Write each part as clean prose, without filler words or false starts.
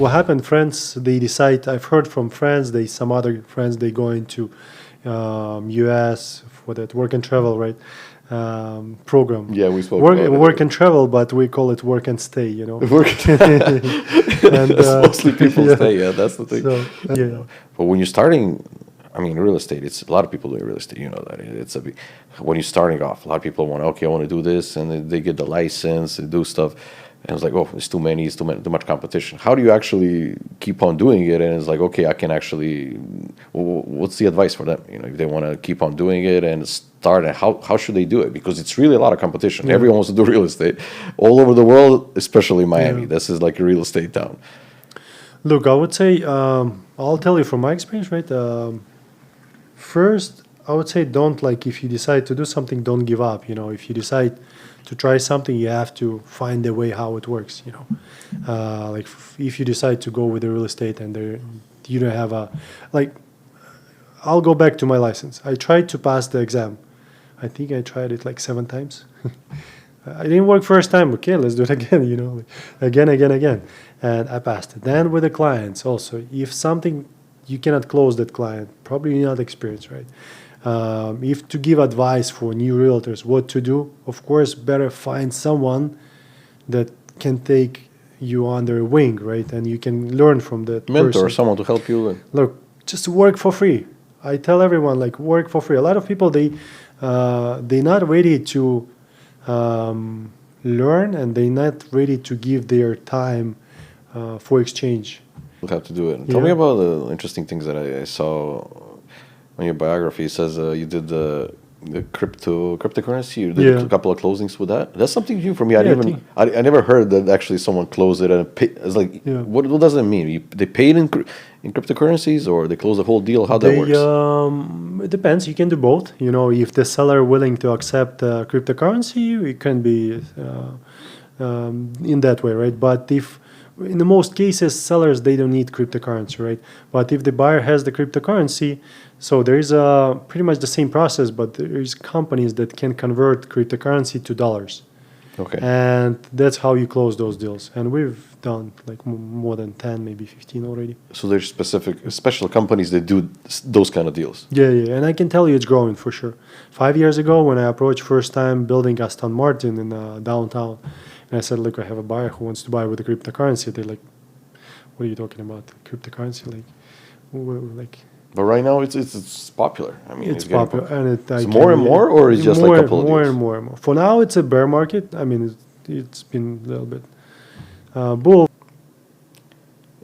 what happened, friends, they decide, I've heard from friends, some other friends, they go into US for that work and travel, right? Program. Yeah, we spoke about it. Work and travel, but we call it work and stay, you know. Work. And Mostly people yeah. stay. Yeah, that's the thing. So, yeah. But when you're starting, I mean, real estate, it's a lot of people doing real estate. You know that it's a big. When you're starting off, a lot of people want, okay, I want to do this, and they get the license, they do stuff, and it's like, oh, it's too many, too much competition. How do you actually keep on doing it? And it's like, okay, I can actually. What's the advice for them? You know, if they want to keep on doing it and start, and how should they do it? Because it's really a lot of competition. Yeah. Everyone wants to do real estate all over the world, especially Miami. Yeah. This is like a real estate town. Look, I would say, I'll tell you from my experience, right? First, I would say don't, like, if you decide to do something, don't give up. You know, if you decide to try something, you have to find a way how it works, you know. Like, if you decide to go with the real estate and you don't have I'll go back to my license. I tried to pass the exam. I think I tried it like 7 times. I didn't work first time. Okay, let's do it again, you know, again. And I passed it. Then with the clients also, if something, you cannot close that client, probably you're not experienced, right? If to give advice for new realtors, what to do, of course, better find someone that can take you under a wing, right? And you can learn from that mentor, person. Someone to help you. Look, just work for free. I tell everyone, like, work for free. A lot of people, they're not ready to learn, and they're not ready to give their time for exchange. We'll have to do it. Tell me about the interesting things that I saw on your biography. It says you did the cryptocurrency. You did a couple of closings with that. That's something new for me. I never heard that actually someone closed it and pay. It's like, what does it mean? They paid in cryptocurrencies, or they close the whole deal? How that works? It depends. You can do both. You know, if the seller willing to accept cryptocurrency, it can be in that way, right? But if in the most cases, sellers, they don't need cryptocurrency, right? But if the buyer has the cryptocurrency, so there is pretty much the same process, but there is companies that can convert cryptocurrency to dollars. Okay. And that's how you close those deals. And we've done like more than 10, maybe 15 already. So there's special companies that do those kind of deals. Yeah. And I can tell you it's growing for sure. 5 years ago, when I approached first time building Aston Martin in downtown, and I said, look, I have a buyer who wants to buy with the cryptocurrency. They're like, what are you talking about? Cryptocurrency? Like. But right now it's popular. I mean, it's popular, and it's more and more, or it's just like a couple of years? More and more. For now, it's a bear market. I mean, it's been a little bit bull.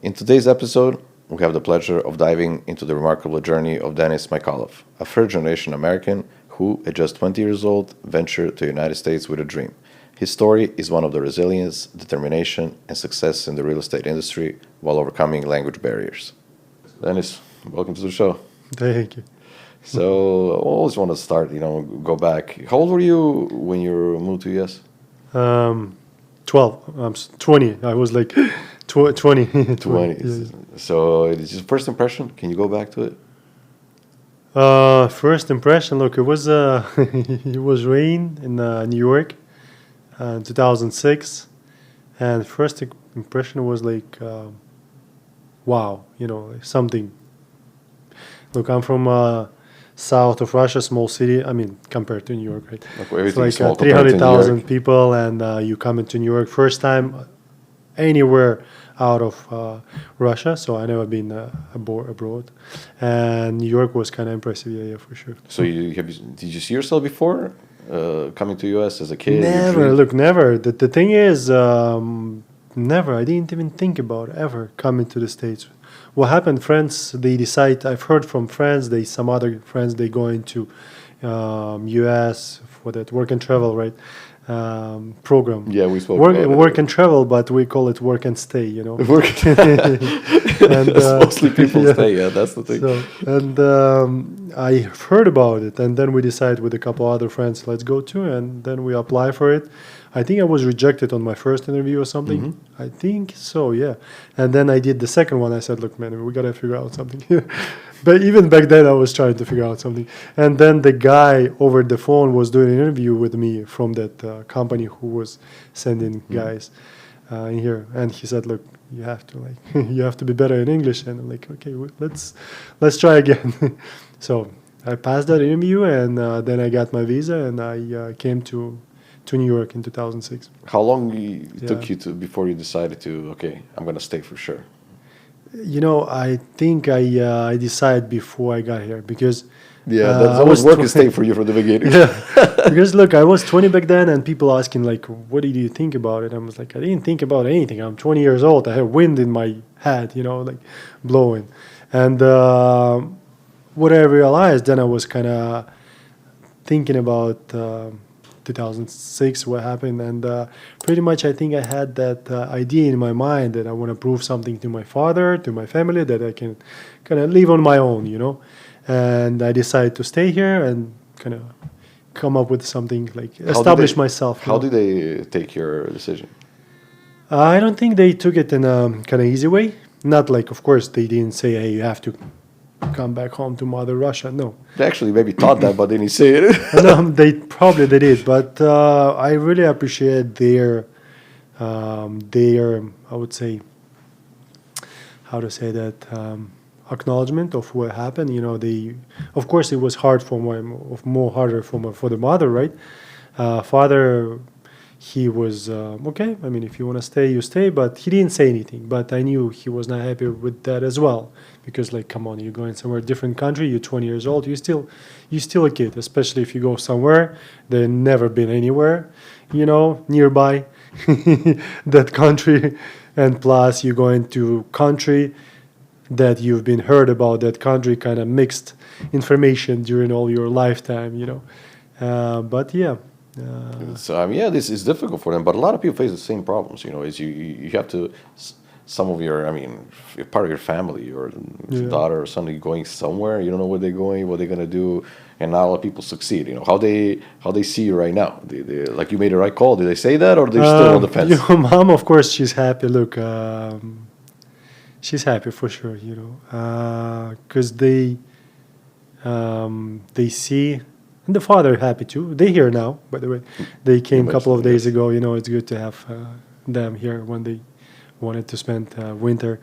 In today's episode, we have the pleasure of diving into the remarkable journey of Denis Smykalov, a first-generation American who, at just 20 years old, ventured to the United States with a dream. His story is one of the resilience, determination, and success in the real estate industry while overcoming language barriers. Denis, welcome to the show. Thank you. So I always want to start, go back. How old were you when you moved to US? 12. I'm 20. I was like 20. 20. Yes. So it's your first impression. Can you go back to it? First impression, look, it was it was rain in New York in 2006. And first impression was like, wow, like something. Look, I'm from south of Russia, small city. I mean, compared to New York, right? It's like 300,000 people, and you come into New York first time anywhere out of Russia. So I never been abroad, and New York was kind of impressive. Yeah, for sure. So did you see yourself before coming to US as a kid? Never. Look, never. The thing is, never. I didn't even think about ever coming to the States. What happened, friends, they decide, I've heard from friends, some other friends, they go into US for that work and travel, right, program. Yeah, we spoke about it. Work and travel, but we call it work and stay, Work. And, mostly people stay, that's the thing. So, and I heard about it, and then we decided with a couple other friends, let's go to, and then we apply for it. I think I was rejected on my first interview or something. Mm-hmm. I think so, yeah. And then I did the second one. I said, look, man, we got to figure out something here. But even back then, I was trying to figure out something. And then the guy over the phone was doing an interview with me from that company who was sending guys in here. And he said, look, you have to like you have to be better in English. And I'm like, okay, let's try again. So I passed that interview, and then I got my visa, and I came to New York in 2006. How long took Yeah. you to before you decided to, okay, I'm gonna stay for sure? I think I decided before I got here because Yeah, that's I always was work and stay for you from the beginning. yeah, because look, I was 20 back then, and people asking like, "What did you think about it?" I was like, "I didn't think about anything. I'm 20 years old. I have wind in my head, like blowing." And what I realized then, I was kind of thinking about 2006, what happened, and pretty much I think I had that idea in my mind that I want to prove something to my father, to my family, that I can kind of live on my own. And I decided to stay here and kind of come up with something like establish myself. How did they take your decision? I don't think they took it in a kind of easy way. Not like, of course, they didn't say, "Hey, you have to come back home to Mother Russia." No, They actually maybe thought that, but then he said it. no, they did. But I really appreciate their I would say, how to say that, acknowledgement of what happened. They, of course, it was hard more harder for the mother, right? Father, he was okay. I mean, if you want to stay, you stay. But he didn't say anything. But I knew he was not happy with that as well, because like, come on, you're going somewhere different country. You're 20 years old. You're still a kid, especially if you go somewhere they've never been anywhere, nearby that country, and plus you're going to country that you've been heard about that country, kind of mixed information during all your lifetime. But yeah. So yeah, this is difficult for them, but a lot of people face the same problems. Is you have to some of your, I mean, you're part of your family, your daughter or son going somewhere, you don't know where they're going, what they're gonna do, and not a lot of people succeed. How they see you right now. They like you made the right call. Did they say that, or they're still on the fence? Mom, of course, she's happy. Look, she's happy for sure. Because they see. And the father happy too. They here now, by the way. They came a couple of days ago. It's good to have them here when they wanted to spend winter.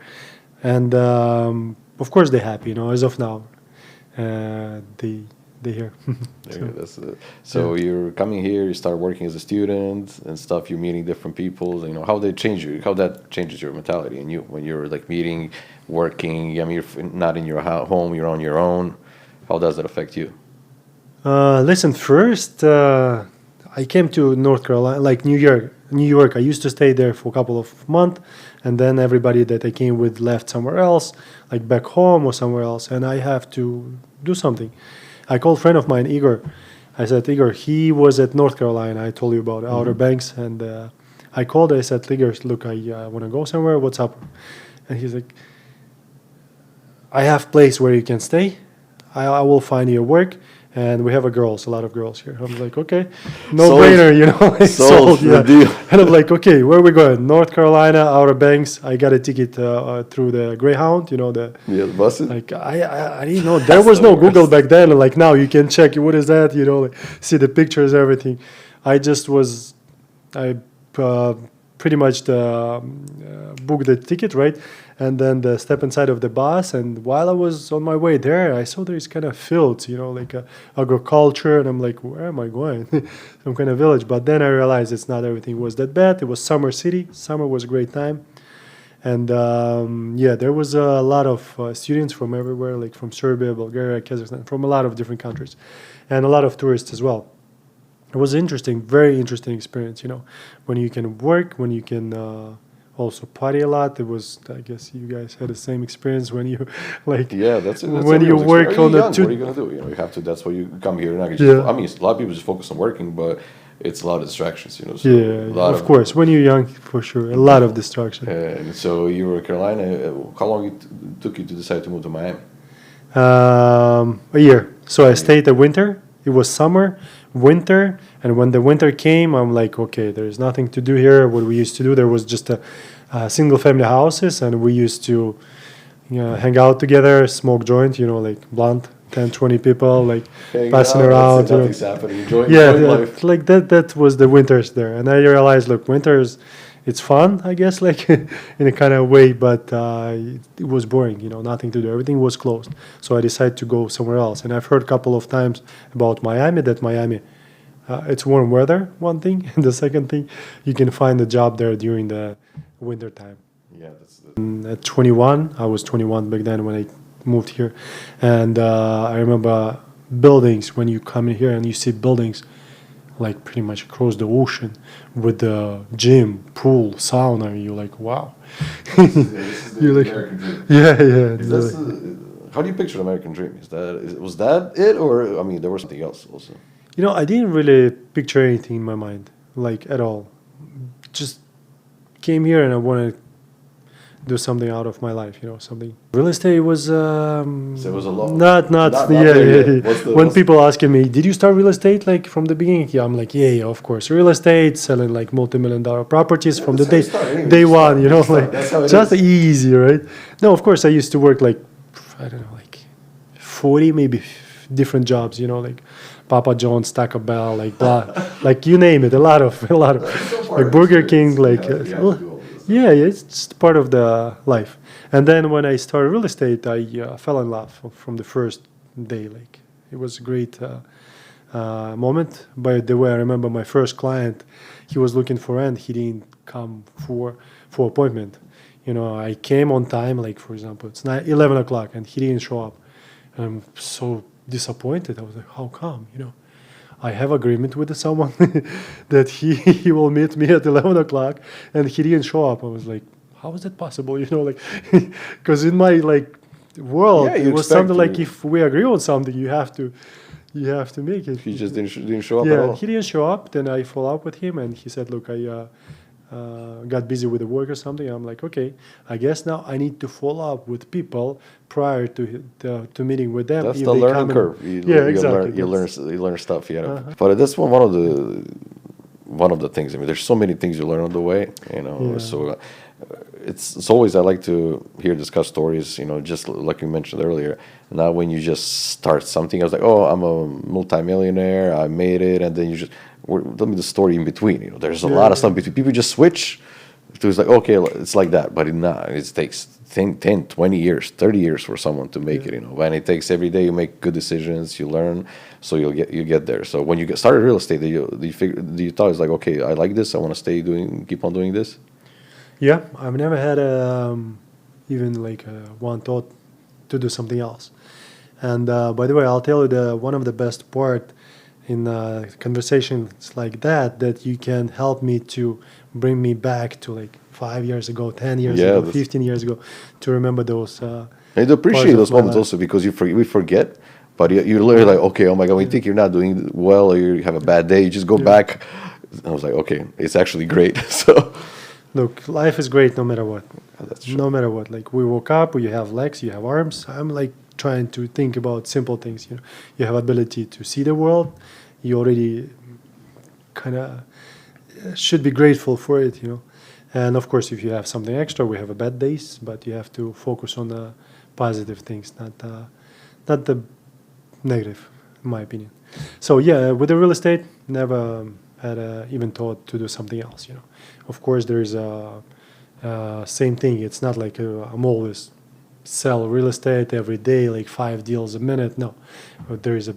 And of course they're happy. As of now, they here. So you're coming here. You start working as a student and stuff. You're meeting different people. How they change you. How that changes your mentality and you when you're like meeting, working. I mean, you're not in your home. You're on your own. How does that affect you? Listen, first, I came to North Carolina, like New York. I used to stay there for a couple of months, and then everybody that I came with left somewhere else, like back home or somewhere else, and I have to do something. I called a friend of mine, Igor. I said, Igor, he was at North Carolina. I told you about Outer Banks, and I called. I said, Igor, look, I want to go somewhere. What's up? And he's like, I have place where you can stay. I will find you work. And we have a lot of girls here. I'm like, okay, no brainer, sold, yeah. Deal. And I'm like, okay, where are we going? North Carolina, Outer Banks. I got a ticket through the Greyhound, the buses. Like I didn't know there was no Google back then. Like now you can check what is that, like, see the pictures, everything. I pretty much booked the ticket, right? And then the step inside of the bus, and while I was on my way there, I saw there's kind of fields, like agriculture, and I'm like, where am I going? Some kind of village. But then I realized it's not everything was that bad. It was summer city. Summer was a great time. And there was a lot of students from everywhere, like from Serbia, Bulgaria, Kazakhstan, from a lot of different countries, and a lot of tourists as well. It was interesting, very interesting experience, when you can work, when you can also party a lot. It was, I guess you guys had the same experience when you, like, that's when you work on the what are you going to do? You have to, that's why you come here. I mean, a lot of people just focus on working, but it's a lot of distractions, So of course, when you're young, for sure, a lot of distraction. And so you were in Carolina. How long it took you to decide to move to Miami? A year. So I stayed the winter. It was summer, winter, and when the winter came, I'm like, okay, there's nothing to do here. What we used to do, there was just a single-family houses, and we used to hang out together, smoke joint, like blunt, 10, 20 people, like passing around. Nothing's happening. Enjoying life. Like that was the winters there. And I realized, look, winters it's fun, I guess, like in a kind of way, but it was boring, nothing to do. Everything was closed. So I decided to go somewhere else. And I've heard a couple of times about Miami, that Miami, it's warm weather, one thing. And the second thing, you can find a job there during the winter time. Yeah, At 21, I was 21 back then when I moved here. And I remember buildings, when you come in here and you see buildings like pretty much across the ocean with the gym, pool, sauna, you're like, wow. this is the You're like, American dream. yeah. How do you picture the American dream? Was that it, or I mean, there was something else also? I didn't really picture anything in my mind, like at all. Just came here and I wanted to do something out of my life, something. Real estate was So it was a lot. not there yet. yeah. When people asking me, did you start real estate like from the beginning? Yeah, I'm like, yeah, of course. Real estate, selling like multi-million-dollar properties from the That's how you start anyway. day one, like That's how it just is. easy, right? No, of course I used to work like, I don't know, like 40 maybe different jobs, like Papa John's, Taco Bell, like blah, like you name it, a lot of like Burger King, like yeah, it's just part of the life. And then when I started real estate, I fell in love from the first day. Like it was a great moment. By the way, I remember my first client, he was looking for rent. He didn't come for appointment. I came on time, like for example, it's 11 o'clock and he didn't show up. And I'm so disappointed. I was like, how come? I have agreement with someone that he will meet me at 11 o'clock and he didn't show up. I was like, how is that possible? Like, because in my like world, Yeah, you it was expect something like to- if we agree on something, you have to make it. He just didn't show up at Yeah, all. he didn't show up. Then I follow up with him and he said, look, I got busy with the work or something. I'm like, okay, I guess now I need to follow up with people prior to meeting with them. That's if the they learning come in. curve. Yeah, exactly. You learn stuff. Yeah, but that's one of the things. I mean, there's so many things you learn on the way. Yeah. So it's always I like to discuss stories. Just like you mentioned earlier. Now, when you just start something, I was like, oh, I'm a multimillionaire. I made it, and then you just tell me the story in between. There's a lot of stuff between. People just switch. So it's like, okay, it's like that, but it takes 10, 20 years, 30 years for someone to make it, and it takes every day you make good decisions, you learn, so you get there. So when you started real estate, you thought it's like, okay, I like this, I want to keep on doing this? Yeah, I've never had even like one thought to do something else. And by the way, I'll tell you one of the best part in conversations like that you can help me to bring me back to like 5 years ago, 10 years ago, 15 years ago, to remember those. And you appreciate those moments also because we forget, but you're literally like, okay, oh my God, when you think you're not doing well or you have a bad day, you just go back. I was like, okay, it's actually great. So, look, life is great no matter what. that's true. No matter what. Like we woke up, you have legs, you have arms. I'm like trying to think about simple things. You have ability to see the world. You already kind of should be grateful for it. And of course, if you have something extra, we have a bad days, but you have to focus on the positive things, not the negative, in my opinion. So yeah, with the real estate, never had even thought to do something else. Of course, there is a same thing. It's not like I'm always sell real estate every day, like 5 deals a minute. No, but there is a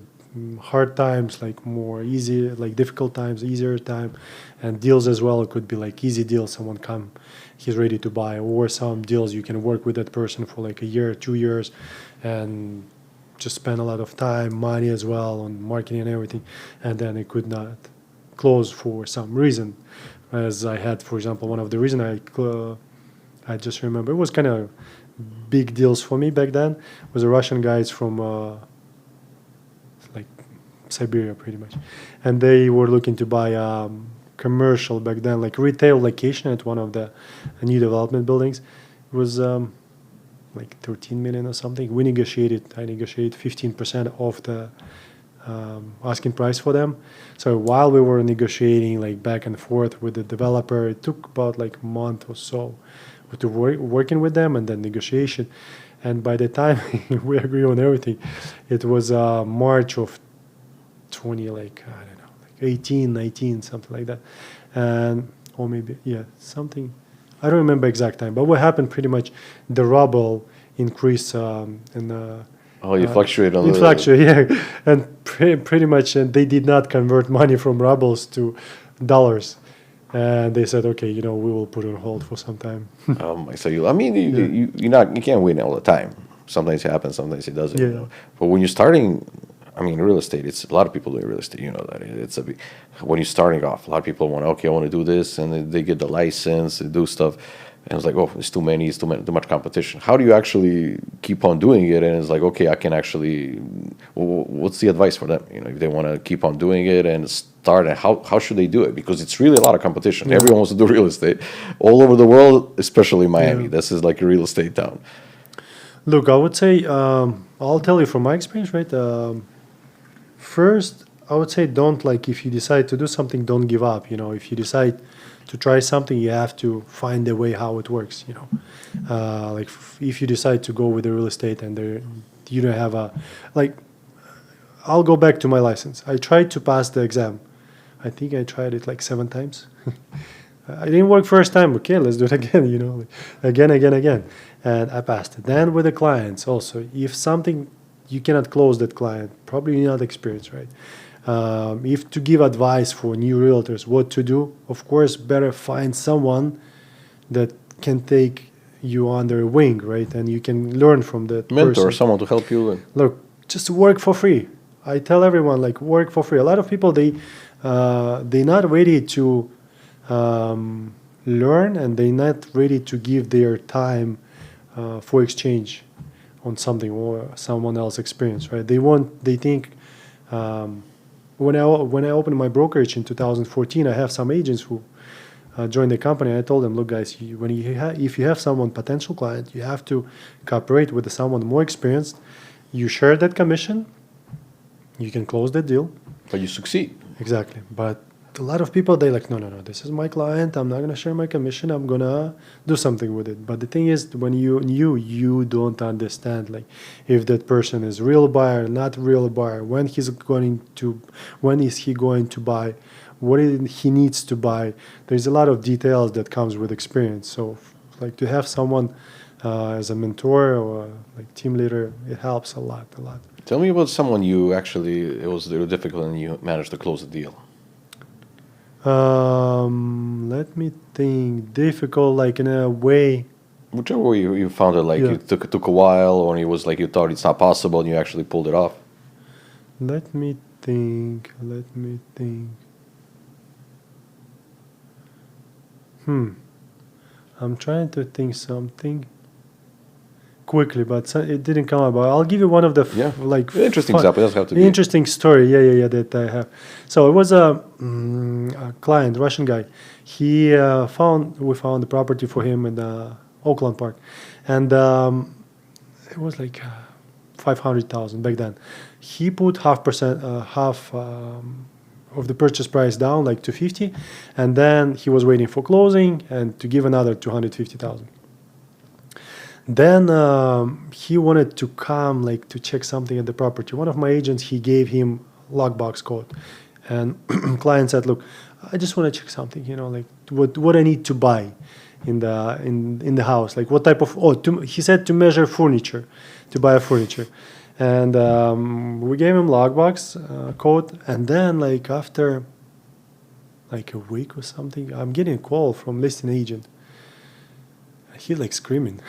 hard times, like more easy, like difficult times, easier time, and deals as well. It could be like easy deals. Someone come, he's ready to buy, or some deals you can work with that person for like a year, 2 years, and just spend a lot of time, money as well on marketing and everything, and then it could not close for some reason. As I had, for example, one of the reason I just remember it was kind of big deals for me back then was the Russian guys from like Siberia pretty much, and they were looking to buy commercial back then, like retail location at one of the new development buildings. It was like 13 million or something. I negotiated 15% of the asking price for them. So while we were negotiating like back and forth with the developer, it took about like a month or so to working with them and then negotiation. And by the time we agree on everything, it was March of 20, like, I don't know, like 18, 19, something like that. And or maybe something. I don't remember exact time, but what happened pretty much, the ruble increased and Oh, you fluctuate on it the. fluctuated, yeah, and pretty much they did not convert money from rubles to dollars, and they said, okay, we will put it on hold for some time. So I mean, you can't win all the time. Sometimes it happens, sometimes it doesn't. Yeah. But when you're starting, I mean, real estate. It's a lot of people doing real estate. You know that when you're starting off, a lot of people want. Okay, I want to do this, and they get the license, they do stuff, and it's like, oh, it's too many, too much competition. How do you actually keep on doing it? And it's like, okay, I can actually. What's the advice for them? If they want to keep on doing it and start, and how should they do it? Because it's really a lot of competition. Yeah. Everyone wants to do real estate all over the world, especially Miami. Yeah. This is like a real estate town. Look, I would say, I'll tell you from my experience, right? First, I would say don't, if you decide to do something, don't give up. If you decide to try something, you have to find a way how it works. If you decide to go with the real estate and you don't have I'll go back to my license. I tried to pass the exam. I think I tried it 7 times. I didn't work first time. Okay, let's do it again. Again, and I passed it. Then with the clients also, if something you cannot close that client, probably you're not experienced, right? If to give advice for new realtors what to do, of course, better find someone that can take you under a wing, right? And you can learn from that Mentor, person. someone to help you. Look, just work for free. I tell everyone, work for free. A lot of people, they're not ready to learn, and they're not ready to give their time for exchange on something or someone else's experience, right? They think, when I opened my brokerage in 2014, I have some agents who joined the company. I told them, look, guys, if you have someone potential client, you have to cooperate with someone more experienced. You share that commission, you can close that deal. But you succeed. Exactly. But a lot of people, they're like, no, this is my client. I'm not going to share my commission. I'm going to do something with it. But the thing is, when you don't understand, if that person is real buyer, not real buyer, when is he going to buy, what he needs to buy. There's a lot of details that comes with experience. So to have someone as a mentor or team leader, it helps a lot. Tell me about someone it was difficult and you managed to close the deal. Let me think. Difficult, in a way. Whichever way you found it, Yeah. it took a while, or it was you thought it's not possible and you actually pulled it off. Let me think. I'm trying to think something quickly, but it didn't come up. I'll give you one of the Interesting example. It doesn't have to be interesting story. Yeah, that I have. So it was a client, Russian guy. We found the property for him in the Oakland Park, and it was 500,000 back then. He put half of the purchase price down, 250, and then he was waiting for closing and to give another 250,000. Then he wanted to come to check something at the property. One of my agents, he gave him lockbox code, and client said, "Look, I just want to check something. What I need to buy in the house. What type of he said to measure furniture, to buy a furniture." And we gave him lockbox code, and then after a week or something, I'm getting a call from listing agent. He's screaming,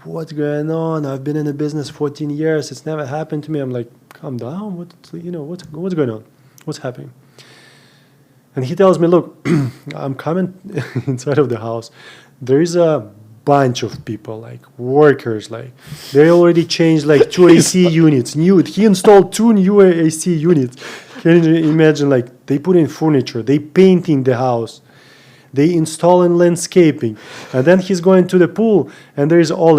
"What's going on? I've been in the business 14 years. It's never happened to me." I'm like, "Calm down. What's going on? What's happening?" And he tells me, "Look, I'm coming inside of the house. There is a bunch of people, workers, they already changed 2 AC units. He installed 2 new AC units. Can you imagine? They put in furniture, they painting the house, they installing landscaping, and then he's going to the pool, and there is all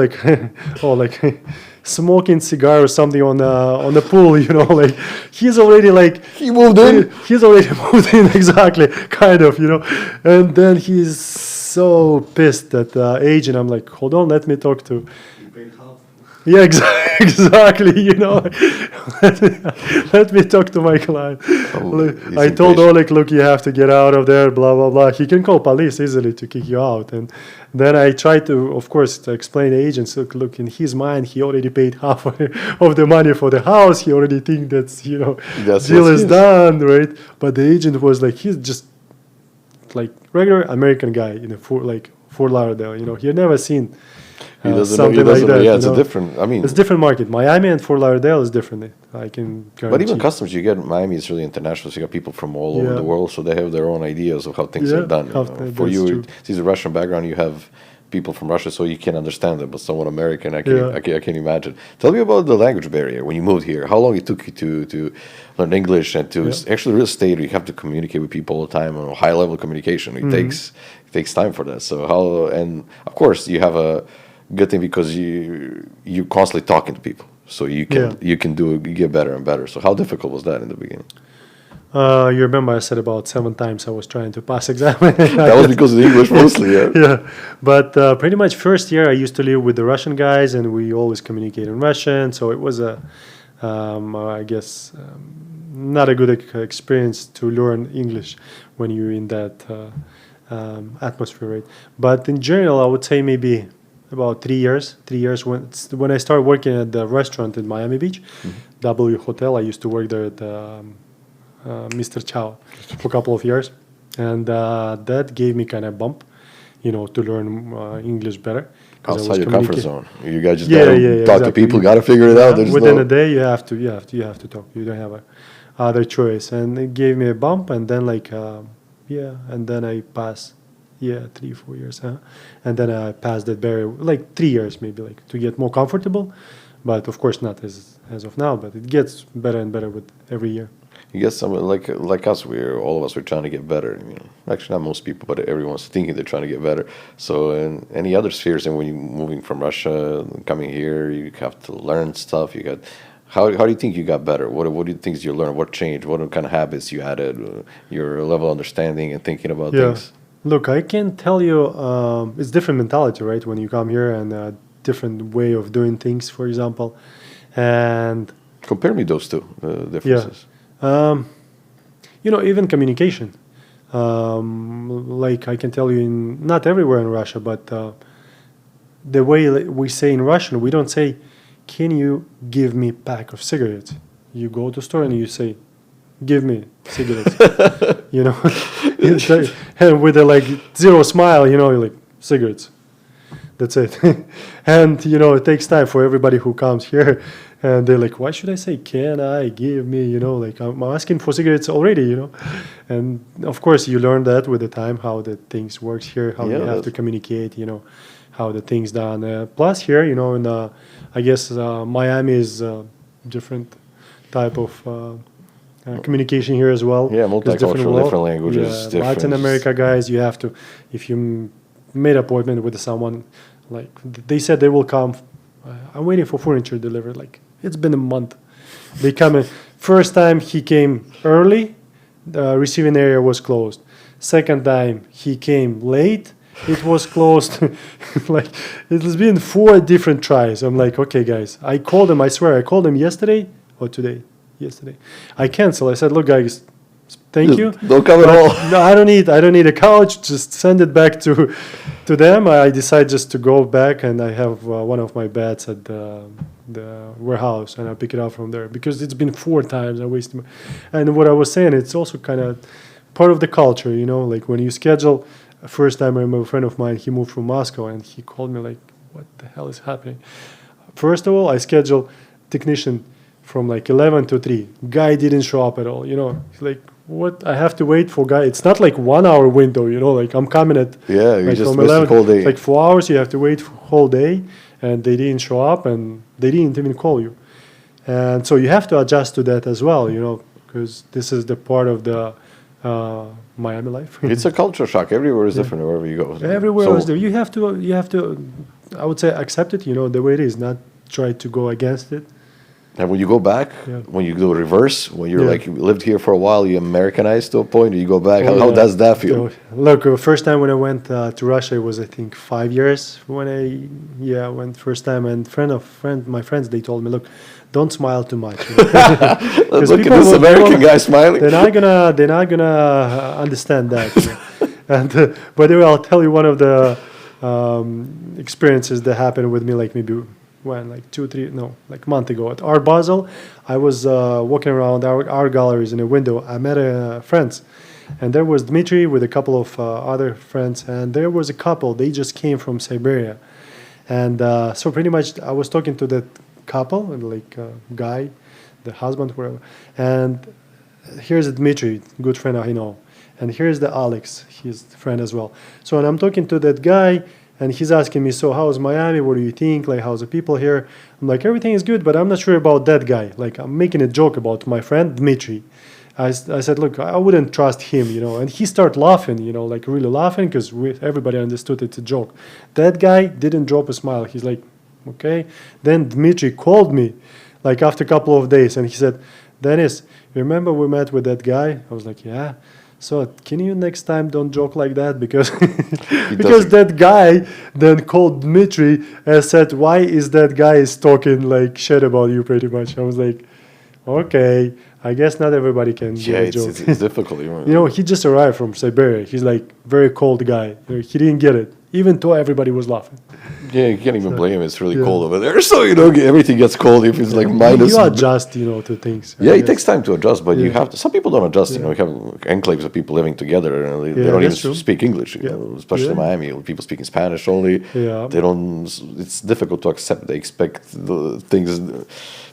smoking cigar or something on the pool. He's already he moved in. He's already moved in, exactly, kind of, and then he's so pissed at the agent. I'm like, hold on, let me talk to. You paid half. Yeah, exactly. Let me talk to my client. Oh, he's I told impatient. Oleg, look, you have to get out of there, blah, blah, blah. He can call police easily to kick you out. And then I try to, of course, to explain to agents, look, in his mind, he already paid half of the money for the house. He already think that's, That's deal what's is his. done, right? But the agent was like, he's just like regular American guy in a Fort Lauderdale. He had never seen He doesn't know. He something like doesn't know. that. Yeah, it's a different. I mean, It's different market. Miami and Fort Lauderdale is different. I can but guarantee. even customers, you get Miami is really international. So you got people from all over Yeah. the world, so they have their own ideas of how things Yeah, are done. For that's you, true. since a Russian background, you have people from Russia, so you can understand them. But someone American, I can, Yeah. I can imagine. Tell me about the language barrier when you moved here. How long it took you to learn English and to Yeah. actually real estate? You have to communicate with people all the time on high level communication. Mm-hmm. It takes time for that. So how? And of course, you have a good thing because you're constantly talking to people, so you can you get better and better. So how difficult was that in the beginning? You remember I said about 7 times I was trying to pass exam. That was because of the English mostly, yeah. Yeah, but pretty much first year I used to live with the Russian guys, and we always communicate in Russian. So it was I guess, not a good experience to learn English when you're in that atmosphere, right? But in general, I would say maybe about 3 years. 3 years when I started working at the restaurant in Miami Beach, W Hotel. I used to work there at Mr. Chow for a couple of years, and that gave me kind of bump, to learn English better. 'Cause I Outside was your comfort communica- zone, you guys just Yeah, gotta yeah, talk to exactly. people, gotta figure it out. There's Within no, a day, you have to talk. You don't have a other choice, and it gave me a bump, and then and then I passed. 3-4 years, and then I passed that barrier, like 3 years maybe, like to get more comfortable, but of course not as of now. But it gets better and better with every year. you get some like us. All of us, we're trying to get better. Actually, not most people, but everyone's thinking they're trying to get better. So, in any other spheres, and when you're moving from Russia, coming here, you have to learn stuff. You got. How do you think you got better? What do you think you learned? What changed? What kind of habits you added? Your level of understanding and thinking about things. Look, I can tell you, it's different mentality, right? When you come here, and a different way of doing things, for example, and Compare me those two differences. even communication. Like I can tell you, not everywhere in Russia, but the way we say in Russian, we don't say, "Can you give me a pack of cigarettes?" You go to store and you say, "Give me cigarettes." It's like, and with a zero smile, you're like, cigarettes. That's it. And it takes time for everybody who comes here, and they're like, "Why should I say can I give me?" Like I'm asking for cigarettes already. And of course you learn that with the time how the things works here, how you have to communicate. How the things done. Plus here, in I guess Miami is different type of. Communication here as well. Yeah, multicultural, different languages. Yeah, different. Latin America guys, you have to, if you made appointment with someone, like they said they will come. I'm waiting for furniture delivered. Like it's been a month. They come in. First time he came early, the receiving area was closed. Second time he came late, it was closed. Like it has been 4 different tries. I'm like, okay, guys, I called them. I swear, I called them yesterday or today. Yesterday, I canceled. I said, "Look, guys, thank you. Don't come at all." No, I don't need a couch. Just send it back to them." I decided just to go back, and I have one of my beds at the warehouse, and I pick it up from there because it's been 4 times I wasted. And what I was saying, it's also kind of part of the culture, Like when you schedule. First time I remember a friend of mine. He moved from Moscow, and he called me like, "What the hell is happening?" First of all, I scheduled technician from 11 to 3. Guy didn't show up at all, He's like, what? I have to wait for guy. It's not like 1 hour window, like I'm coming at You just from missed 11, the whole day. like 4 hours. You have to wait for whole day, and they didn't show up, and they didn't even call you. And so you have to adjust to that as well, because this is the part of the Miami life. It's a culture shock. Everywhere is different wherever you go. Everywhere is there. You have to, I would say, accept it, the way it is, not try to go against it. And when you go back, Yeah. when you go reverse, when you're Yeah. like you lived here for a while, you Americanized to a point, and you go back. Oh, How yeah. does that feel? So, look, first time when I went to Russia, it was I think 5 years when I went first time. And my friends, they told me, look, don't smile too much. You know? 'Cause Look at people this will- they American will- guy smiling. they're not gonna understand that. You know? And by the way, I'll tell you one of the experiences that happened with me, like maybe when, like 2, 3, no, like a month ago at Art Basel. I was walking around our galleries in a window. I met friends, and there was Dmitry with a couple of other friends, and there was a couple. They just came from Siberia, and so pretty much I was talking to that couple, like guy, the husband, whatever, and here's Dmitry, good friend I know, and here's the Alex, his friend as well. So, and I'm talking to that guy, and he's asking me, so how's Miami? What do you think? Like, how's the people here? I'm like, everything is good, but I'm not sure about that guy. Like, I'm making a joke about my friend Dmitry. I said, look, I wouldn't trust him, you know. And he started laughing, you know, like really laughing, because everybody understood it's a joke. That guy didn't drop a smile. He's like, okay. Then Dmitry called me, like after a couple of days, and he said, Denis, remember we met with that guy? I was like, yeah. So can you next time don't joke like that, because because doesn't- that guy then called Dmitry and said, why is that guy is talking like shit about you, pretty much. I was like, okay, I guess not everybody can Yeah, get a it's, joke. it's difficult. You know, he just arrived from Siberia. He's like very cold guy. He didn't get it, even though everybody was laughing. Yeah, you can't even blame him. It's really yeah. cold over there. So, you know, everything gets cold if it's like minus. You adjust, you know, to things. I Yeah, it guess. takes time to adjust, but you Yeah. have to. Some people don't adjust. You Yeah. know, you have enclaves of people living together, and they Yeah, don't even that's true. speak English. You Yeah. know, especially Yeah. Miami, people speaking Spanish only. Yeah. They don't. It's difficult to accept. They expect the things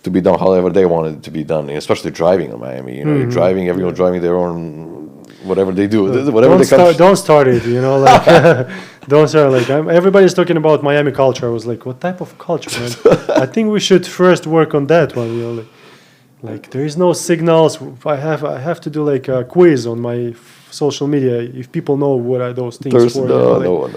to be done however they want it to be done. And especially driving in Miami. You know, you're driving. Everyone's driving their own. Whatever they do, whatever they Don't start it, you know, like don't start like everybody's talking about Miami culture. I was like, what type of culture, man? I think we should first work on that one, you know, like there is no signals. I have to do like a quiz on my social media if people know what are those things There's for. You know, like,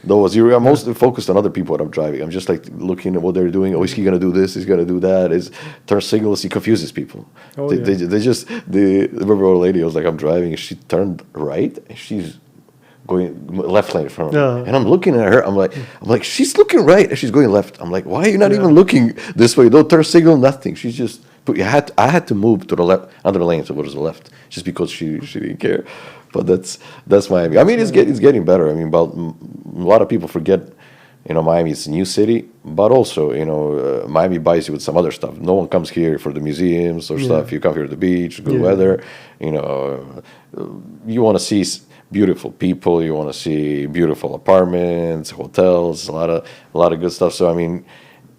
no. I'm mostly focused on other people when I'm driving. I'm just like looking at what they're doing. Oh, is he gonna do this? He's gonna do that. Is turn signals? He confuses people. Oh, They remember a lady. I was like, I'm driving, and she turned right, and she's going left lane in front of me. Yeah. And I'm looking at her. I'm like, she's looking right, and she's going left. I'm like, why are you not even looking this way? Don't turn signal, nothing. She's just. But I had to move to the left, under the lane, so it was the left, just because she didn't care. But that's Miami. I mean, it's getting better. I mean, a lot of people forget, you know, Miami is a new city, but also, you know, Miami buys you with some other stuff. No one comes here for the museums or stuff. You come here to the beach, good weather. You know, you want to see beautiful people. You want to see beautiful apartments, hotels, a lot of good stuff. So I mean,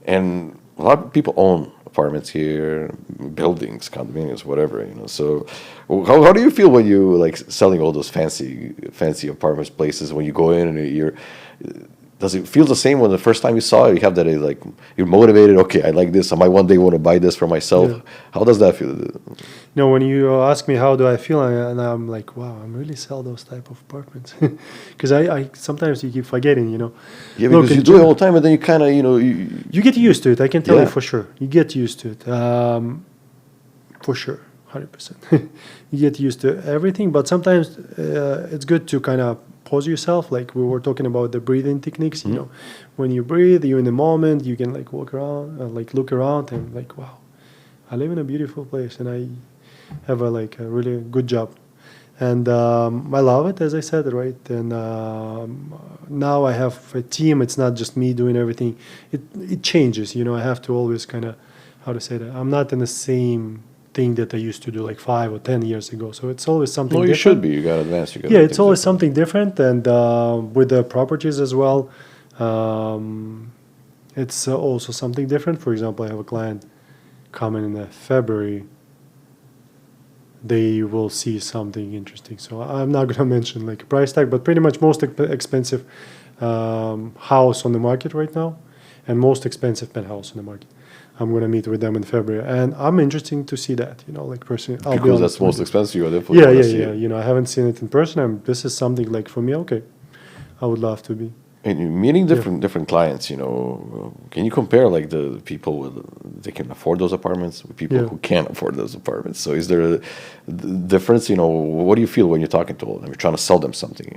and a lot of people own apartments here, buildings, condominiums, whatever, you know. So how do you feel when you like selling all those fancy apartments, places, when you go in and does it feel the same when the first time you saw it? You have that like you're motivated, okay, I like this, I might one day want to buy this for myself. Yeah. How does that feel? you know, when you ask me how do I feel, and I'm like, wow, I'm really sell those type of apartments, because I sometimes you keep forgetting, you know. Yeah, because Look, you do it all the time, and then you kind of, you know, you get used to it. I can tell Yeah. you for sure. You get used to it, for sure, 100%. You get used to everything, but sometimes it's good to kind of pause yourself. Like we were talking about the breathing techniques. You know, when you breathe, you're in the moment. You can like walk around, like look around, and like, wow, I live in a beautiful place, and I have a really good job. And I love it, as I said, right? And now I have a team. It's not just me doing everything. It changes, you know. I have to always kind of, how to say that? I'm not in the same thing that I used to do like 5 or 10 years ago. So it's always something no, you different. should be. You got to advance. You got Yeah, it's always something different. And with the properties as well, it's also something different. For example, I have a client coming in February. They will see something interesting. So I'm not going to mention like a price tag, but pretty much most expensive house on the market right now, and most expensive penthouse on the market. I'm going to meet with them in February, and I'm interested to see that. You know, like personally, I'll be because honest that's with most you. expensive. You definitely Yeah, wanna yeah, see yeah. it. You know, I haven't seen it in person. This is something like for me. Okay, I would love to be. And you're meeting Yeah. different clients, can you compare like the people they can afford those apartments with people Yeah. who can't afford those apartments? So is there a difference? What do you feel when you're talking to them? You're trying to sell them something.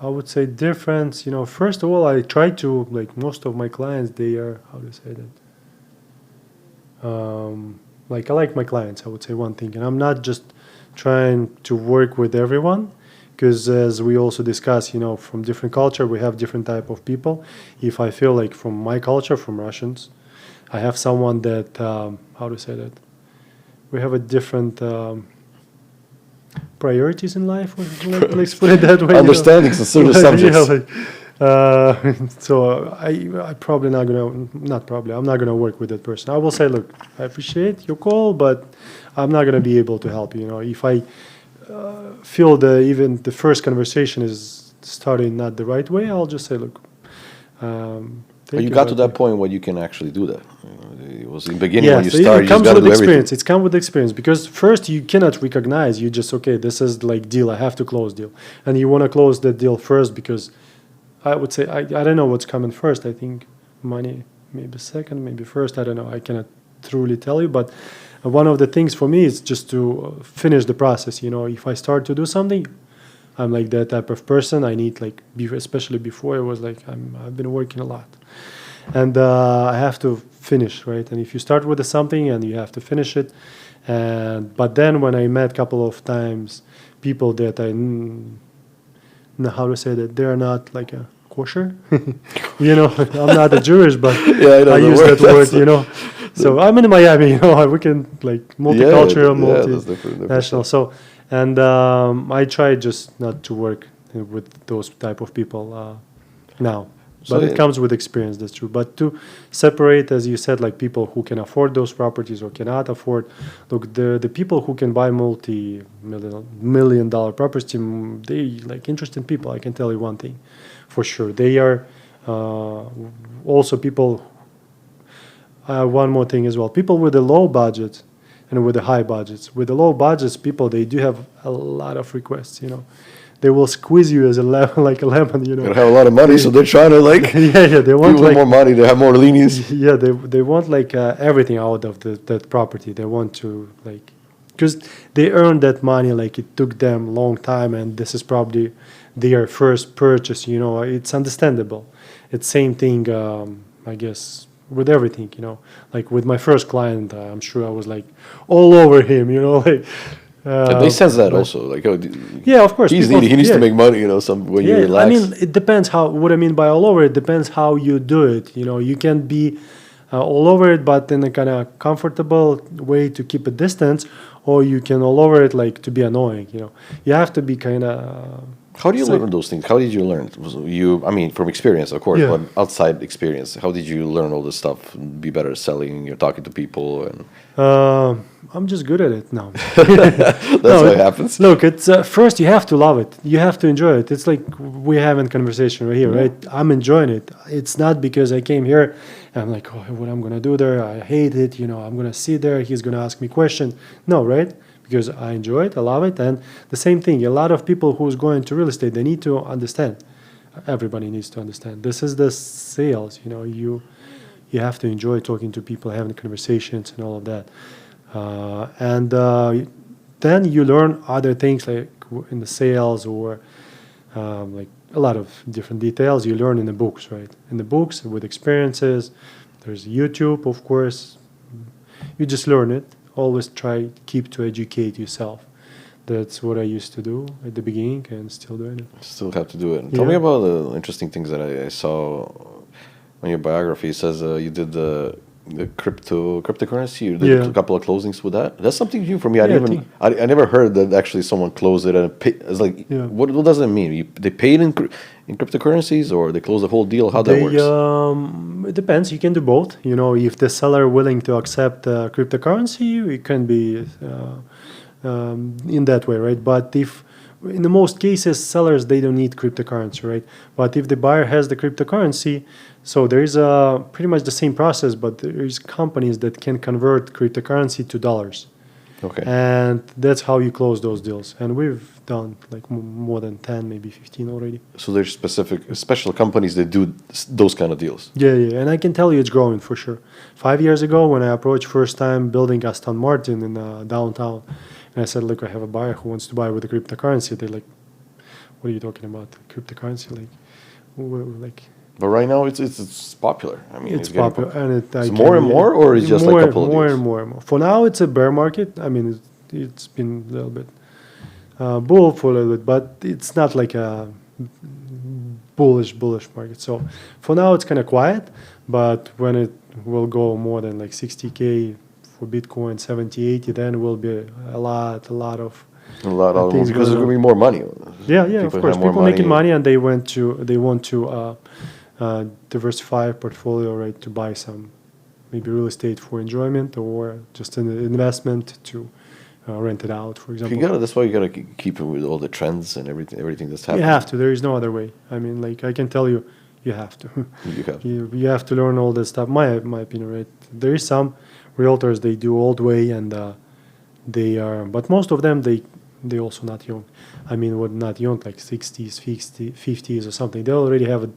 I would say difference. First of all, I try to like most of my clients. They are how to say that. Like I like my clients. I would say one thing, and I'm not just trying to work with everyone, because as we also discussed, from different culture we have different type of people. If I feel like from my culture, from Russians, I have someone that how to say that. We have a different. Priorities in life, or let's put it that way. Understandings and certain subjects. Yeah, so I probably not probably, I'm not gonna work with that person. I will say, look, I appreciate your call, but I'm not gonna be able to help you. If I feel even the first conversation is starting not the right way, I'll just say, look, But you thank got to but that point where you can actually do that. It was in the beginning when you yes, started, it you just comes got to with do experience. everything. It's come with experience, because first you cannot recognize. You just okay, this is like deal. I have to close deal, and you want to close that deal first, because I would say I don't know what's coming first. I think money maybe second, maybe first. I don't know. I cannot truly tell you, but one of the things for me is just to finish the process. If I start to do something, I'm like that type of person. I need like especially before, it was like I've been working a lot, and I have to finish, right? And if you start with something and you have to finish it, and but then when I met a couple of times people that I know how to say that they're not like a kosher, I'm not a Jewish, but Yeah, I know I the use word. that word. So I'm in Miami, we can like multicultural, that's different. multinational. So, and I try just not to work with those type of people now. So But it comes with experience, that's true. But to separate, as you said, like people who can afford those properties or cannot afford, look, the people who can buy multi-million dollar properties, they like interesting people. I can tell you one thing, for sure. They are also people. One more thing as well. People with a low budget and with the high budgets. With the low budgets, people they do have a lot of requests. They will squeeze you as a lemon, like a lemon. They have a lot of money, so they're trying to like yeah, they want people with like more money. They have more lenience. yeah, they want like everything out of that property. They want to like because they earned that money. Like it took them a long time, and this is probably their first purchase. It's understandable. It's same thing, I guess, with everything. Like with my first client, I'm sure I was like all over him. Like. And they sense that but- also. Like, oh, Yeah, of course. he's people- needy. He needs yeah. to make money. Some when you Yeah, relax. I mean, it depends how. What I mean by all over, it depends how you do it. You can be all over it, but in a kind of comfortable way to keep a distance, or you can all over it like to be annoying. You have to be kind of. How do you So- learn those things? How did you learn? I mean, from experience, of course, Yeah. but outside experience, how did you learn all this stuff? Be better at selling. You're talking to people, and I'm just good at it now. that's what happens. Look, it's first you have to love it. You have to enjoy it. It's like we're having conversation right here, right? I'm enjoying it. It's not because I came here and I'm like, oh, what I'm gonna do there? I hate it. I'm gonna sit there. He's gonna ask me questions. No, right? Because I enjoy it, I love it, and the same thing. A lot of people who's going to real estate, they need to understand. Everybody needs to understand. This is the sales. You have to enjoy talking to people, having conversations, and all of that. And then you learn other things like in the sales or like a lot of different details you learn in the books, right? In the books with experiences. There's YouTube, of course. You just learn it. Always try keep to educate yourself. That's what I used to do at the beginning and still doing it. Still have to do it. Tell me Yeah. about the interesting things that I saw on your biography. It says you did the cryptocurrency. You did Yeah. a couple of closings with that. That's something new for me. Yeah, I never heard that actually someone closed it and it's like Yeah. what does that mean? They paid in cryptocurrencies or they close the whole deal? How that works? It depends. You can do both. If the seller willing to accept cryptocurrency, it can be in that way, right? But if in the most cases, sellers they don't need cryptocurrency, right? But if the buyer has the cryptocurrency, so there is pretty much the same process, but there is companies that can convert cryptocurrency to dollars. Okay. And that's how you close those deals. And we've done like more than 10, maybe 15 already. So there's special companies that do those kind of deals. Yeah, yeah, and I can tell you it's growing for sure. 5 years ago, when I approached first time building Aston Martin in downtown, and I said, look, I have a buyer who wants to buy with the cryptocurrency. They're like, what are you talking about? Cryptocurrency? Like But right now it's popular. I mean, it's getting popular, and It's more and more, or it's just like a couple of more deals? and more and more. For now, it's a bear market. I mean, it's been a little bit bull for a little bit, but it's not like a bullish market. So for now, it's kind of quiet. But when it will go more than like 60K for Bitcoin, 70, 80, then will be a lot of A lot of things because there's going gonna be more money. yeah, of People course. have more People making money. money, and they want to diversify portfolio, right? To buy some maybe real estate for enjoyment or just an investment to rent it out, for example. That's why you gotta keep it with all the trends and everything that's You happening. have to. There is no other way. I mean, like I can tell you, you have to. You have. You have to learn all this stuff. My opinion, right? There is some realtors they do old way, and they are, but most of them they also not young. I mean, what not young, like 60s, 50s or something. They already have a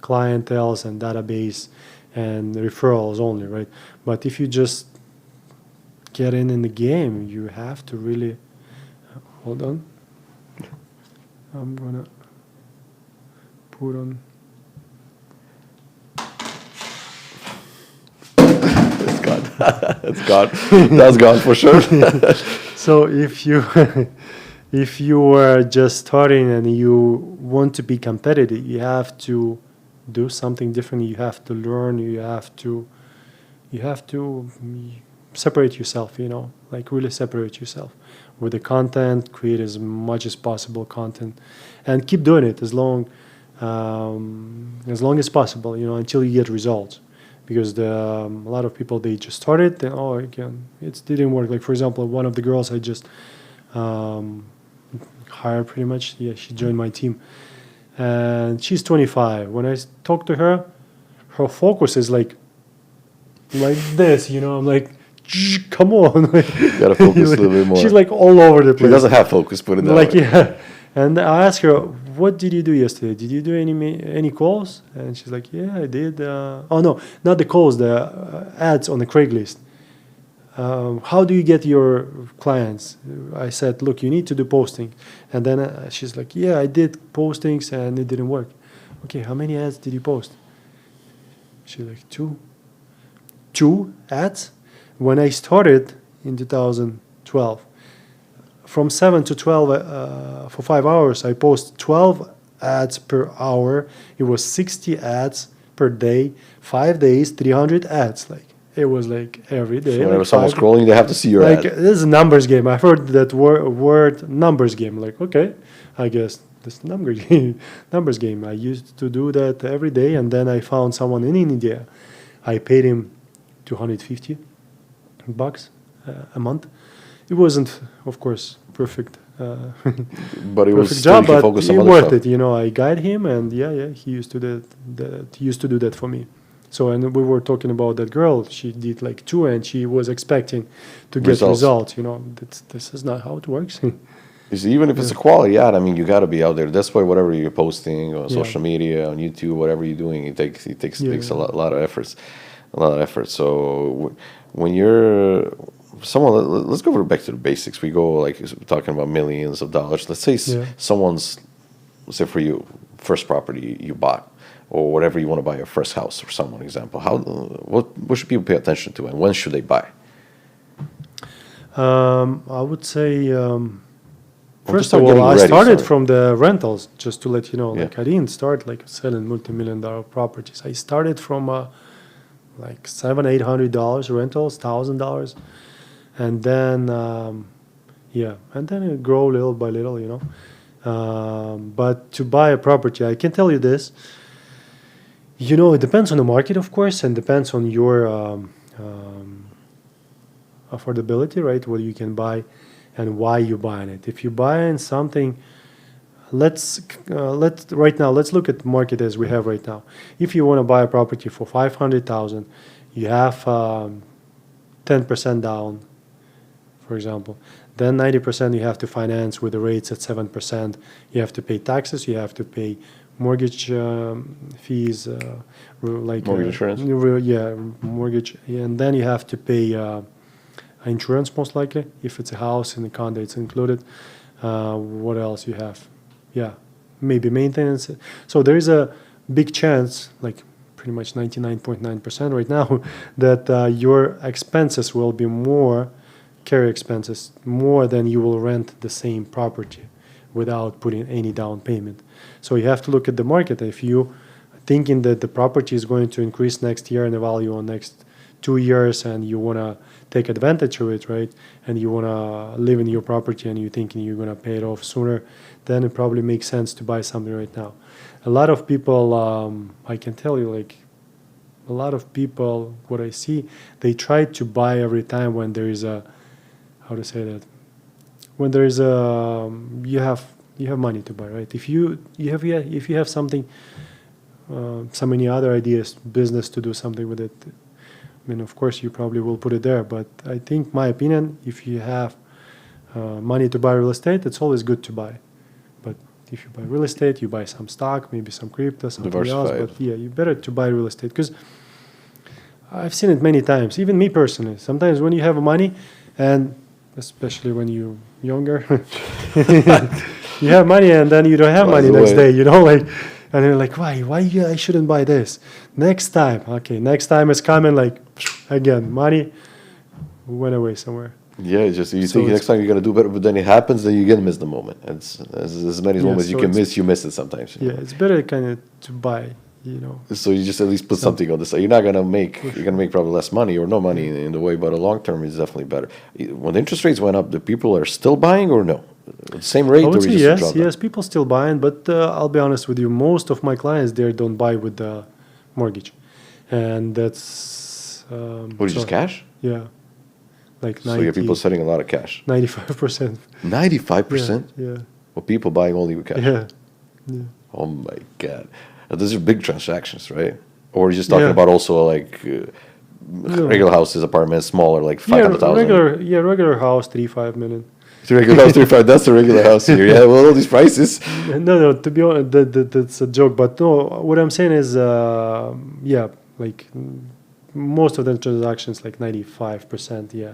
clientele and database and referrals only, right? But if you just get in the game, you have to really hold on. I'm gonna put on. It's gone. It's gone. That's gone for sure. So if you if you are just starting and you want to be competitive, you have to do something different. You have to learn. You have to separate yourself. Like really separate yourself with the content. Create as much as possible content, and keep doing it as long as possible. Until you get results. Because a lot of people, they just started, then again, it didn't work. Like for example, one of the girls I just hired pretty much. Yeah, she joined my team, and she's 25. When I talk to her, her focus is like this. I'm like, come on. You gotta focus a little bit more. She's like all over the place. She doesn't have focus. Put it that Like way. yeah. And I asked her, what did you do yesterday? Did you do any calls? And she's like, yeah, I did. Oh, no, not the calls, the ads on the Craigslist. How do you get your clients? I said, look, you need to do posting. And then she's like, yeah, I did postings and it didn't work. Okay, how many ads did you post? She's like, two. 2 ads? When I started in 2012, from 7 to 12 for 5 hours, I post 12 ads per hour. It was 60 ads per day, 5 days, 300 ads. Like it was like every day. So whenever like someone's scrolling, they have to see your like ad. this is a numbers game. I've heard that word numbers game. Like okay, I guess this numbers game. I used to do that every day, and then I found someone in India. I paid him $250 a month. It wasn't, of course, perfect. But it was Perfect still job, you can but focus it on other worth stuff. it. I guide him, and yeah, he used to do that for me. So, and we were talking about that girl. She did like 2, and she was expecting to get results. This is not how it works. You see, even if it's a quality ad, I mean, you got to be out there. That's why whatever you're posting on Yeah. social media, on YouTube, whatever you're doing, it takes Yeah. a lot of efforts, So when you're someone, let's go back to the basics. We go like talking about millions of dollars. Let's say someone's, let's say for you, first property you bought, or whatever you want to buy, your first house or someone example. What should people pay attention to, and when should they buy? I would say, first start of all, getting I ready, started sorry. from the rentals, just to let you know. Yeah. Like I didn't start like selling multi-million-dollar properties. I started from like $700-800 rentals, $1,000, and then and then it grow little by little. But to buy a property, I can tell you this. It depends on the market, of course, and depends on your affordability, right? What you can buy and why you're buying it. If you're buying something, let's look at the market as we have right now. If you want to buy a property for 500,000, you have 10% down for example. Then 90% you have to finance with the rates at 7%. You have to pay taxes. You have to pay mortgage fees, like Mortgage insurance? Yeah, mortgage, and then you have to pay insurance most likely if it's a house in the condo. It's included. What else you have? Yeah, maybe maintenance. So there is a big chance, like pretty much 99.9% right now, that your expenses will be more, carry expenses, more than you will rent the same property without putting any down payment. So you have to look at the market. If you thinking that the property is going to increase next year in the value on next 2 years and you want to take advantage of it, right? And you want to live in your property and you're thinking you're going to pay it off sooner, then it probably makes sense to buy something right now. A lot of people, I can tell you, like, a lot of people, what I see, they try to buy every time when there is a, how to say that, when there is a, you have money to buy, right? If you have something, so many other ideas, business to do something with it, I mean, of course, you probably will put it there. But I think, my opinion, if you have money to buy real estate, it's always good to buy. But if you buy real estate, you buy some stock, maybe some crypto, something else. But yeah, you better to buy real estate because I've seen it many times. Even me personally, sometimes when you have money, and especially when you're younger, you have money and then you don't have money next day. You know, like. And you're like, why I shouldn't buy this? Next time, okay, next time is coming, like, again, money went away somewhere. Yeah, it's just you think next time you're going to do better, but then it happens, then you're going to miss the moment. It's as many moments you can miss, you miss it sometimes. Yeah, it's better kind of to buy, you know. So you just at least put something on the side. You're not going to make, you're going to make probably less money or no money in the way, but a long term is definitely better. When the interest rates went up, the people are still buying or no? Same rate? I would or say just yes, people still buying, but I'll be honest with you, most of my clients there don't buy with the mortgage, and that's just cash? Yeah, like 90. So you have people selling a lot of cash. 95%. 95%? Yeah. Well, people buying only with cash. Yeah. Oh my God, those are big transactions, right? Or are you just talking about also like regular houses, apartments, smaller, like 500,000? Regular house, 3-5 million. Regular house 35. That's the regular house here. Yeah, well, all these prices. No. To be honest, that's a joke. But no, what I'm saying is, like most of the transactions, like 95%. Yeah,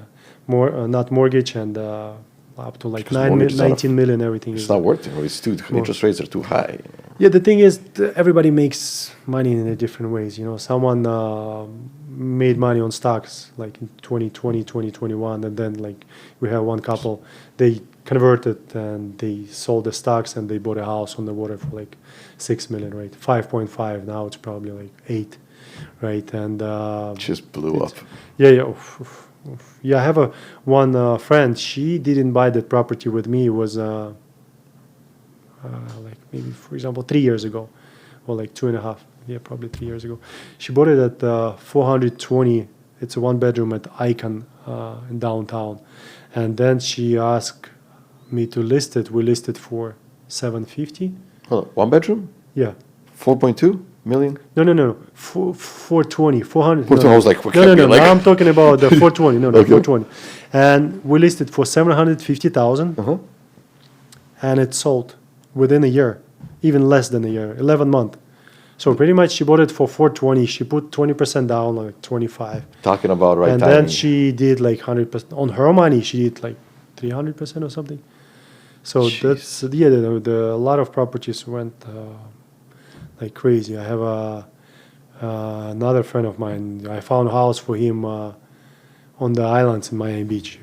more not mortgage and up to like 19 million. Everything. It's not worth it. It's too. Interest rates are too high. Yeah, the thing is, everybody makes money in a different ways. You know, someone made money on stocks like in 2020, 2021, and then like we have one couple, they converted and they sold the stocks and they bought a house on the water for like 6 million, right? 5.5, now it's probably like 8, right? And just blew up. Yeah. Yeah, I have one friend, she didn't buy that property with me. It was like maybe, for example, 3 years ago, or like 2.5. Yeah, probably 3 years ago. She bought it at 420. It's a 1-bedroom at Icon in downtown. And then she asked me to list it. We listed for 750. Hold on, 1-bedroom? Yeah. 4.2 million? No. 420. 400. 420. I was like, what No. Now I'm talking about the 420. No, okay. 420. And we listed for 750,000. Uh-huh. And it sold within a year, even less than a year, 11 months. So pretty much she bought it for 420. She put 20% down, like 25. Talking about right and timing. Then she did like 100%. On her money, she did like 300% or something. So Jeez. that's, a lot of properties went like crazy. I have another friend of mine. I found a house for him on the islands in Miami Beach.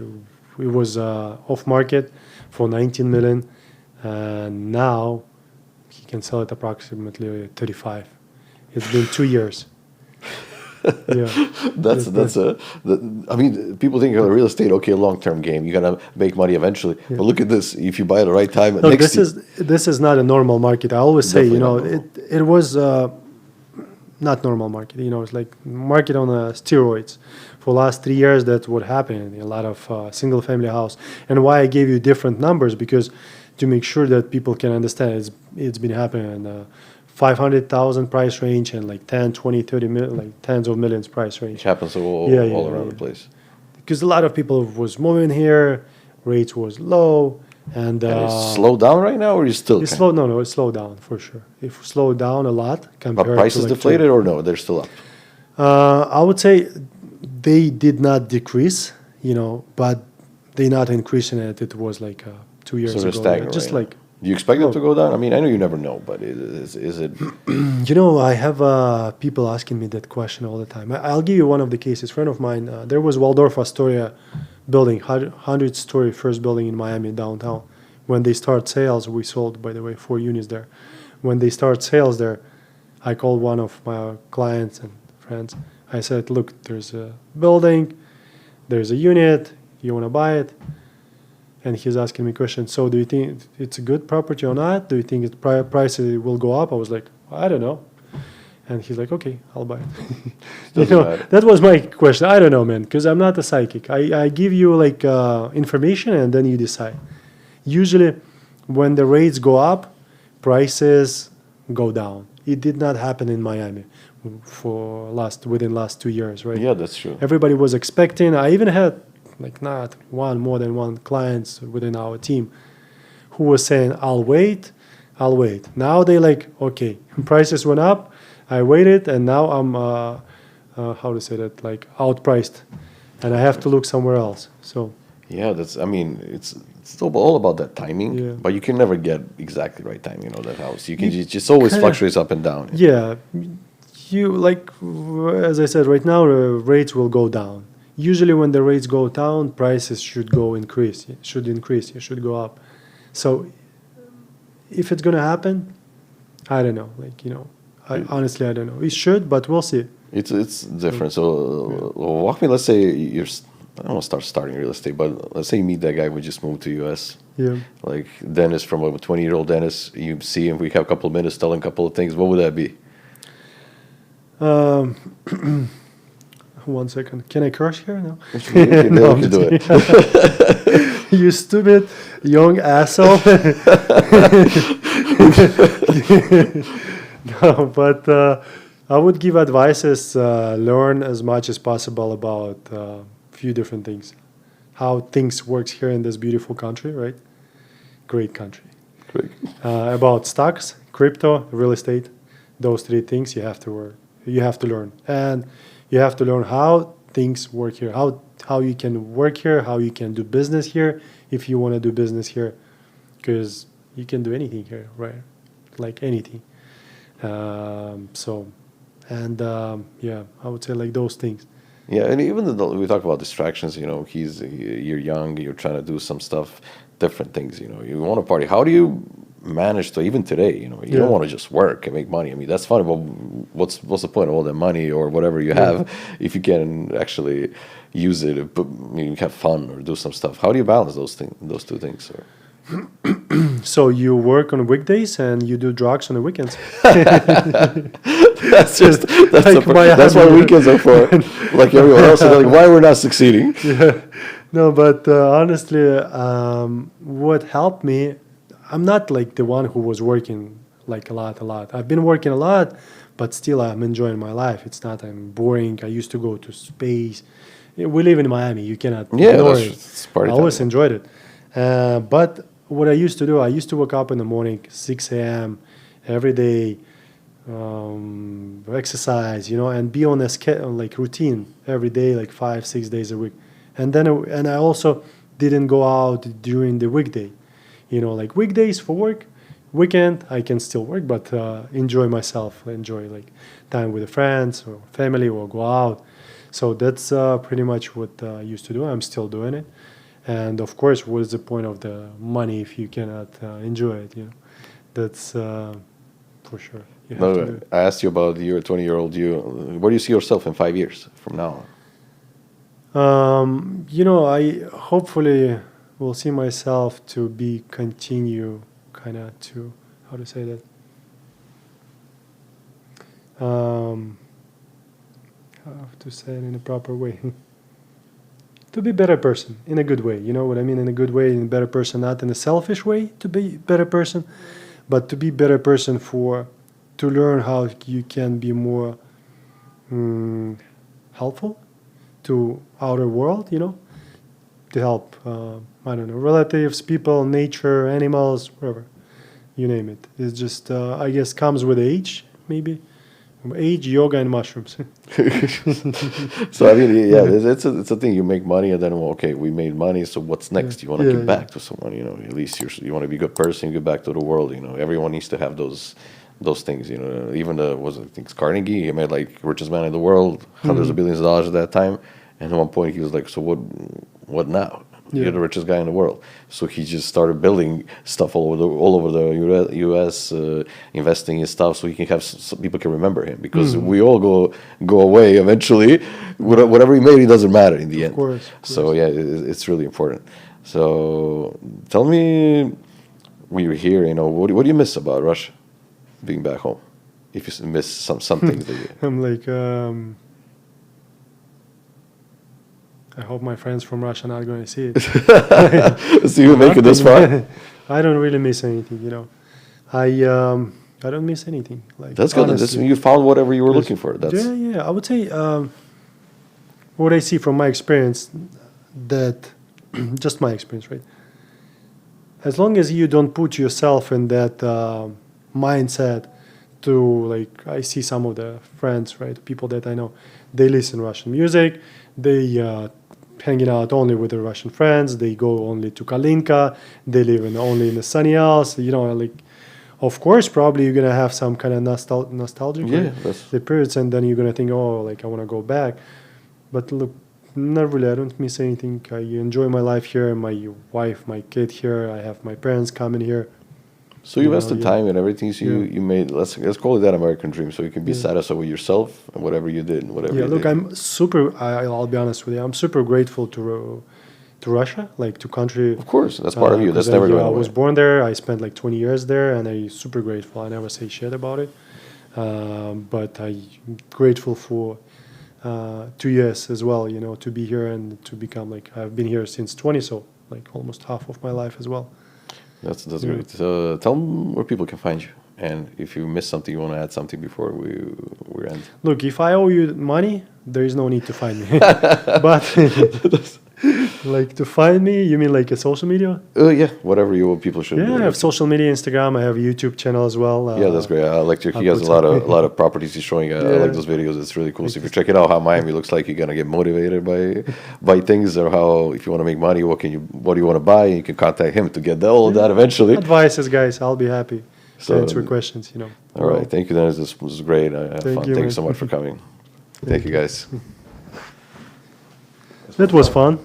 It was off market for 19 million. And now he can sell it approximately 35. It's been 2 years. Yeah. I mean, people think of real estate, okay, a long-term game. You're going to make money eventually. Yeah. But look at this. If you buy at the right time. No, this is not a normal market. I always say, it was not normal market. It's like market on steroids. For the last 3 years, that's what happened. A lot of single-family house. And why I gave you different numbers, because to make sure that people can understand, it's been happening in the 500,000 price range and like 10, 20, 30 million, like tens of millions price range. It happens all around the place. because a lot of people was moving here, rates was low, and And it's slowed down right now, or you still it's can? slow. No, it slowed down for sure. It slowed down a lot compared But to prices like deflated, or no? They're still up. I would say they did not decrease, but they not increasing it. It was like 2 years So they're ago. stagnant Just right now. like, Do you expect them oh, to go down? I mean, I know you never know, but is it? I have people asking me that question all the time. I'll give you one of the cases. Friend of mine, there was Waldorf Astoria building, 100-story first building in Miami downtown. When they start sales, we sold, by the way, 4 units there. When they start sales there, I called one of my clients and friends. I said, look, there's a building, there's a unit, you want to buy it? And he's asking me questions. So do you think it's a good property or not? Do you think its price will go up? I was like, I don't know. And he's like, okay, I'll buy it. Doesn't matter. That was my question. I don't know, man, because I'm not a psychic. I give you like information and then you decide. Usually when the rates go up, prices go down. It did not happen in Miami within last 2 years, right? Yeah, that's true. Everybody was expecting. I even had like not more than one clients within our team who was saying, I'll wait. Now they like, okay, prices went up. I waited and now I'm, how to say that, like outpriced and I have to look somewhere else. So Yeah, that's. I mean, it's all about that timing. Yeah. But you can never get exactly right timing. That house. You can just always kinda- fluctuates up and down. yeah, you like, as I said, right now rates will go down. Usually when the rates go down, prices should increase. It should go up. So if it's going to happen, I don't know. Like, honestly, I don't know. It should, but we'll see. It's different. So walk me. Let's say I don't want to starting real estate, but let's say you meet that guy who just moved to US. Yeah. Like Dennis from a 20-year-old Dennis. You see him. We have a couple of minutes, tell him a couple of things. What would that be? 1 second. Can I curse here? No. No, we can do it. You stupid young asshole. No, but I would give advices. Learn as much as possible about few different things. How things works here in this beautiful country, right? Great country. Great. About stocks, crypto, real estate. Those 3 things you have to learn, and you have to learn how things work here, how you can work here, how you can do business here if you want to do business here, because you can do anything here, right? Like anything. Yeah, I would say like those things. Yeah, and even we talk about distractions. You're young. You're trying to do some stuff, different things. You want to party. How do you manage to even today? You don't want to just work and make money. I mean, that's funny. But what's the point of all that money or whatever you have if you can actually use it? You have fun or do some stuff. How do you balance those 2 things? Or? So you work on weekdays and you do drugs on the weekends. That's what weekends are for. Like everyone else, like why we're not succeeding. Yeah. No, but honestly, what helped me, I'm not like the one who was working like a lot. I've been working a lot, but still I'm enjoying my life. It's not I'm boring. I used to go to space. We live in Miami. You cannot ignore it. It's party I always time. enjoyed it. But what I used to do, I used to wake up in the morning, 6 a.m. every day, exercise, and be on a like routine every day, like 5-6 days a week. And I also didn't go out during the weekday, like weekdays for work. Weekend I can still work, but enjoy myself, enjoy like time with the friends or family, or go out. So that's pretty much what I used to do. I'm still doing it. And of course, what is the point of the money if you cannot enjoy it? That's for sure. You have to do it. I asked you about your 20-year-old you. Where do you see yourself in 5 years from now? I hopefully will see myself to continue kind of to, how to say that? How to say it in a proper way? To be a better person in a good way. You know what I mean? In a good way, in a better person, not in a selfish way to be a better person, but to be a better person to learn how you can be more helpful to outer world, to help, I don't know, relatives, people, nature, animals, whatever, you name it. It's just, I guess, comes with age, maybe. Age, yoga, and mushrooms. So I mean, yeah, it's a thing. You make money, and then well, okay, we made money. So what's next? You want to give back to someone. At least you want to be a good person. Give back to the world. Everyone needs to have those things. Even I think it's Carnegie. He made like richest man in the world, hundreds of billions of dollars at that time. And at one point, he was like, "So what now? You're the richest guy in the world." So he just started building stuff all over the U.S., investing in stuff so he can have people can remember him, because we all go away eventually. Whatever he made, it doesn't matter in the end. Of course. So yeah, it's really important. So tell me, when you're here, what do you miss about Russia, being back home? If you miss some things that you... I'm like, I hope my friends from Russia are not going to see it. So you make it this far? I don't really miss anything, I don't miss anything. Like, that's good. honestly. You found whatever you were looking for. That's... Yeah. I would say what I see from my experience, that just my experience, right? As long as you don't put yourself in that mindset to, like, I see some of the friends, right, people that I know, they listen Russian music, they hanging out only with their Russian friends, they go only to Kalinka, they live only in the sunny house, like, of course, probably you're gonna have some kind of nostalgic the periods, and then you're gonna think, oh, like, I want to go back. But look, not really. I don't miss anything. I enjoy my life here, my wife, my kid here. I have my parents coming here. So you invested time and everything. So you made, let's call it that American dream. So you can be satisfied with yourself and whatever you did, whatever. Yeah, look, I'm super. I'll be honest with you. I'm super grateful to Russia, like, to country. Of course, that's part of you. That's never going away. I was born there. I spent like 20 years there, and I'm super grateful. I never say shit about it. But I'm grateful for 2 years as well. To be here and to become, like, I've been here since 20, so like almost half of my life as well. That's great. So tell them where people can find you, and if you miss something, you want to add something before we end. Look, if I owe you money, there is no need to find me. But like, to find me, you mean like a social media? Yeah, whatever people should. Yeah, I have social media, Instagram. I have a YouTube channel as well. Yeah, that's great. I like he has a lot of properties he's showing. I like those videos. It's really cool. So if you check it out, how Miami looks like, you're gonna get motivated by things, or how, if you want to make money, what do you want to buy? You can contact him to get all of that eventually. Advices, guys. I'll be happy to answer questions. All right, thank you, Dennis. This was great. I had fun. Thank you so much for coming. Thank you, guys. That was fun.